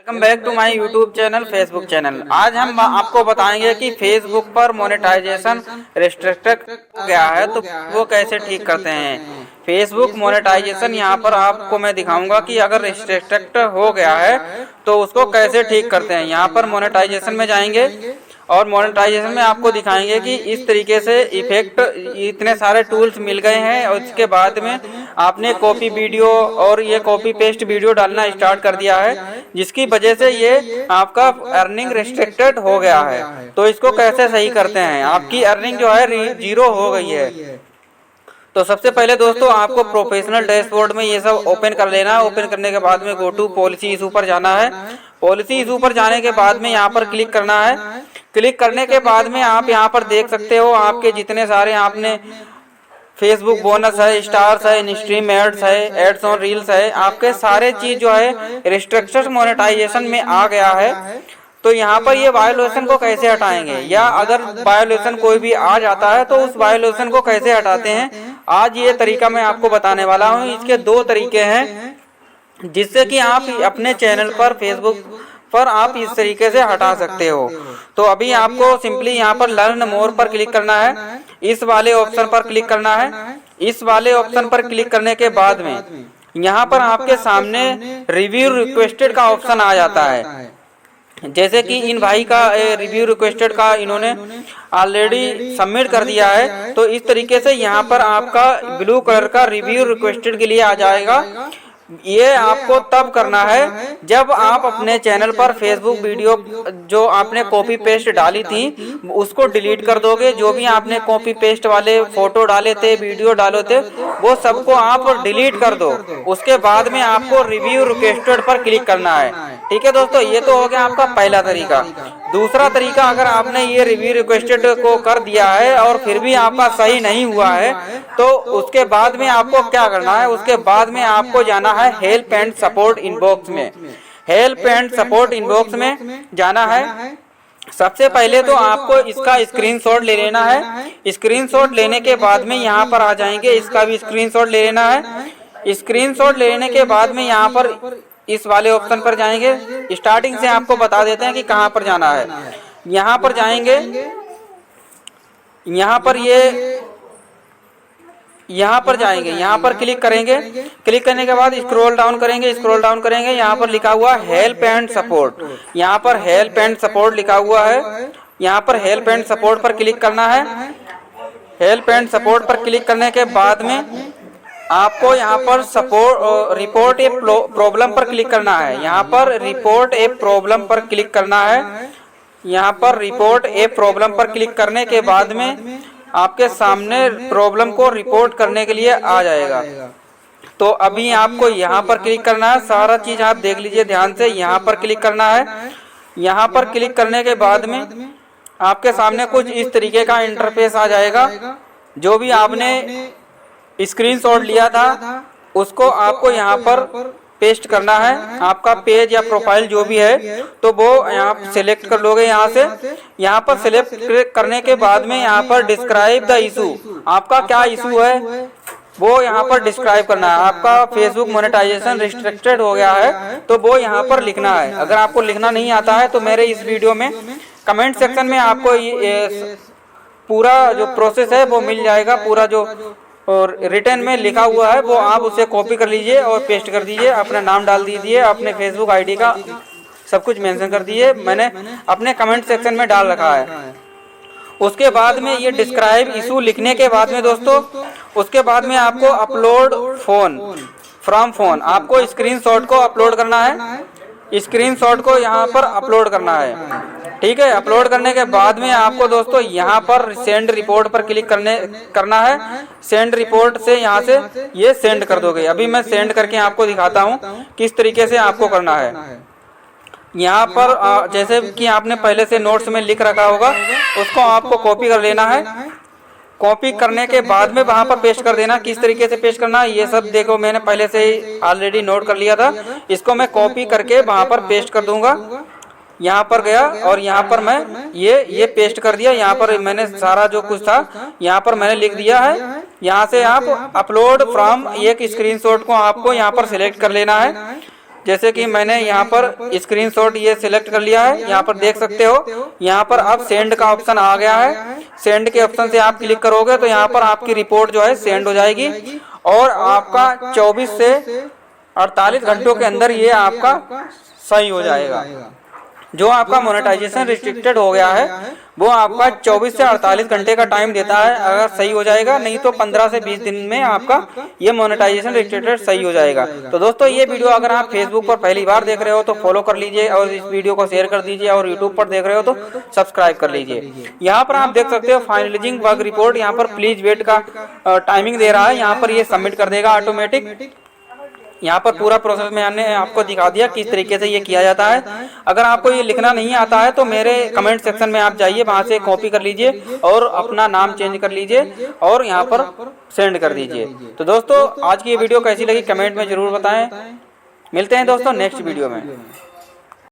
Welcome back to my YouTube channel Facebook channel. आज हम आपको बताएंगे कि फेसबुक पर मोनेटाइजेशन रिस्ट्रिक्टेड हो गया है तो वो कैसे ठीक करते हैं। फेसबुक मोनेटाइजेशन यहाँ पर आपको मैं दिखाऊंगा कि अगर रिस्ट्रिक्टेड हो गया है तो उसको कैसे ठीक करते हैं। यहाँ पर मोनेटाइजेशन में जाएंगे और मोनेटाइजेशन में आपको दिखाएंगे कि इस तरीके से इफेक्ट इतने सारे टूल्स मिल गए हैं और इसके बाद में आपने कॉपी वीडियो और ये कॉपी पेस्ट वीडियो डालना स्टार्ट कर दिया है, जिसकी वजह से ये आपका अर्निंग रिस्ट्रिक्टेड हो गया है। तो इसको कैसे सही करते हैं, आपकी अर्निंग जो है जीरो हो गई है। तो सबसे पहले दोस्तों आपको प्रोफेशनल डैशबोर्ड में ये सब ओपन कर लेना है। ओपन करने के बाद में गो टू पॉलिसी इशू पर जाना है। पॉलिसी इशू पर जाने के बाद में यहाँ पर क्लिक करना है। क्लिक करने के बाद में आप यहाँ पर देख सकते हो आपके जितने सारे आपने फेसबुक बोनस है, स्टार्स है, इनस्ट्रीम एड्स है, एड्स ऑन रील्स है, आपके सारे चीज जो है रिस्ट्रिक्टेड मोनेटाइजेशन में आ गया है। तो यहाँ पर ये वायोलेशन को कैसे हटाएंगे, या अगर वायोलेशन कोई भी आ जाता है तो उस वायोलेशन को कैसे हटाते हैं, आज ये तरीका मैं आपको बताने वाला हूँ। इसके दो तरीके हैं जिससे कि आप अपने चैनल पर फेसबुक पर आप इस तरीके से हटा सकते हो। तो अभी आपको सिंपली यहाँ पर लर्न मोर पर क्लिक करना है, इस वाले ऑप्शन पर क्लिक करना है। इस वाले ऑप्शन पर क्लिक करने के बाद में यहाँ पर आपके सामने रिव्यू रिक्वेस्टेड का ऑप्शन आ जाता है। जैसे कि इन भाई का रिव्यू रिक्वेस्टेड का इन्होंने ऑलरेडी सबमिट कर दिया है, तो इस तरीके से यहाँ पर आपका ब्लू कलर का रिव्यू रिक्वेस्टेड के लिए आ जाएगा। ये आपको तब करना है जब आप अपने चैनल पर फेसबुक वीडियो जो आपने कॉपी पेस्ट डाली थी उसको डिलीट कर दोगे। जो भी आपने कॉपी पेस्ट वाले फोटो डाले थे, वीडियो डाले थे, वो सबको आप डिलीट कर दो। उसके बाद में आपको रिव्यू रिक्वेस्टेड पर क्लिक करना है। ठीक है दोस्तों, ये तो हो गया आपका पहला तरीका। दूसरा तरीका, अगर आपने ये रिव्यू रिक्वेस्टेड को कर दिया है और फिर भी आपका सही नहीं हुआ है तो उसके बाद में आपको क्या करना है, उसके बाद में आपको जाना है हेल्प एंड सपोर्ट इनबॉक्स में। हेल्प एंड सपोर्ट इनबॉक्स में जाना है। सबसे पहले तो आपको इसका स्क्रीनशॉट ले लेना है। स्क्रीनशॉट लेने के बाद में यहाँ पर आ जाएंगे, इसका भी स्क्रीनशॉट ले लेना है। स्क्रीनशॉट लेने के बाद में यहाँ पर इस वाले ऑप्शन पर जाएंगे। स्टार्टिंग से आपको बता देते हैं कि कहाँ पर जाना है। यहाँ पर जाएंगे, यहाँ पर यहाँ पर जाएंगे, यहाँ पर क्लिक करेंगे। क्लिक करने के बाद स्क्रॉल डाउन करेंगे। स्क्रॉल डाउन करेंगे, यहाँ पर लिखा हुआ हेल्प एंड सपोर्ट। यहाँ पर हेल्प एंड सपोर्ट लिखा हुआ है। यहाँ पर हेल्प एंड सपोर्ट पर क्लिक करना है। हेल्प एंड सपोर्ट पर क्लिक करने के बाद में आपको यहाँ पर रिपोर्ट ए प्रॉब्लम पर क्लिक करना है। यहाँ पर रिपोर्ट ए प्रॉब्लम पर क्लिक करना है। यहाँ पर रिपोर्ट ए प्रॉब्लम पर क्लिक करने के बाद में आपके सामने प्रॉब्लम को रिपोर्ट करने के लिए आ जाएगा। तो अभी आपको यहाँ पर क्लिक करना है। सारा चीज आप देख लीजिए ध्यान से। यहाँ पर क्लिक करना है। यहाँ पर क्लिक करने के बाद में आपके सामने कुछ इस तरीके का इंटरफेस आ जाएगा। जो भी आपने स्क्रीनशॉट लिया था उसको आपको यहाँ पर पेस्ट करना है। आपका पेज या प्रोफाइल जो भी है तो वो यहाँ सिलेक्ट कर लोगे। यहाँ से यहाँ पर सिलेक्ट करने के बाद में यहाँ पर डिस्क्राइब द इशू, आपका क्या इशू है वो यहाँ पर डिस्क्राइब करना है। आपका फेसबुक मोनेटाइजेशन रिस्ट्रिक्टेड हो गया है तो वो यहाँ पर लिखना है। अगर आपको लिखना नहीं आता है तो मेरे इस वीडियो में कमेंट सेक्शन में आपको पूरा जो प्रोसेस है वो मिल जाएगा। पूरा जो और रिटर्न में लिखा हुआ है वो आप उसे कॉपी कर लीजिए और पेस्ट कर दीजिए। अपना नाम डाल दीजिए, अपने फेसबुक आईडी का सब कुछ मेंशन कर दीजिए। मैंने अपने कमेंट सेक्शन में डाल रखा है। उसके बाद में ये डिस्क्राइब इशू लिखने के बाद में दोस्तों उसके बाद में आपको अपलोड फोन फ्रॉम फोन, आपको स्क्रीनशॉट को अपलोड करना है। स्क्रीनशॉट को यहाँ पर अपलोड करना है। ठीक है, अपलोड करने के बाद में आपको दोस्तों यहाँ पर सेंड रिपोर्ट पर क्लिक करना है। सेंड रिपोर्ट से यहाँ से ये सेंड कर दोगे। अभी मैं सेंड करके आपको दिखाता हूँ किस तरीके से आपको करना है। यहाँ पर जैसे कि आपने पहले से नोट्स में लिख रखा होगा उसको आपको कॉपी कर लेना है। कॉपी करने के बाद में वहाँ पर पेस्ट कर देना। किस तरीके से पेस्ट करना है ये सब देखो, मैंने पहले से ही ऑलरेडी नोट कर लिया था। इसको मैं कॉपी करके वहाँ पर पेस्ट कर दूंगा। यहाँ पर गया और यहाँ पर मैं ये पेस्ट कर दिया। यहाँ पर मैंने सारा जो कुछ था यहाँ पर मैंने लिख दिया है। यहाँ से आप अपलोड फ्रॉम एक स्क्रीनशॉट को आपको यहाँ पर सिलेक्ट कर लेना है। जैसे कि मैंने यहाँ पर स्क्रीनशॉट ये सिलेक्ट कर लिया है, यहाँ पर देख सकते हो। यहाँ पर अब सेंड का ऑप्शन आ गया है। सेंड के ऑप्शन से आप क्लिक करोगे तो यहाँ पर आपकी रिपोर्ट जो है सेंड हो जाएगी और आपका 24 से 48 घंटों के अंदर ये आपका सही हो जाएगा। जो आपका मोनेटाइजेशन रिस्ट्रिक्टेड हो गया है वो आपका 24 से 48 घंटे का टाइम देता है अगर सही हो जाएगा, नहीं तो 15 से 20 दिन में आपका ये मोनेटाइजेशन रिस्ट्रिक्टेड सही हो जाएगा। तो दोस्तों ये वीडियो अगर आप फेसबुक पर पहली बार देख रहे हो तो फॉलो कर लीजिए और इस वीडियो को शेयर कर दीजिए, और यूट्यूब पर देख रहे हो तो सब्सक्राइब कर लीजिए। यहाँ पर आप देख सकते हो फाइनलाइजिंग बग रिपोर्ट, यहाँ पर प्लीज वेट का टाइमिंग दे रहा है। यहाँ पर ये सबमिट कर देगा ऑटोमेटिक। यहाँ पर पूरा प्रोसेस मैंने आपको दिखा दिया किस तरीके से ये किया जाता है। अगर आपको ये लिखना नहीं आता है तो मेरे कमेंट सेक्शन में आप जाइए, वहाँ से कॉपी कर लीजिए और अपना नाम चेंज कर लीजिए और यहाँ पर सेंड कर दीजिए। तो दोस्तों आज की ये वीडियो कैसी लगी कमेंट में जरूर बताएं। मिलते हैं दोस्तों नेक्स्ट वीडियो में।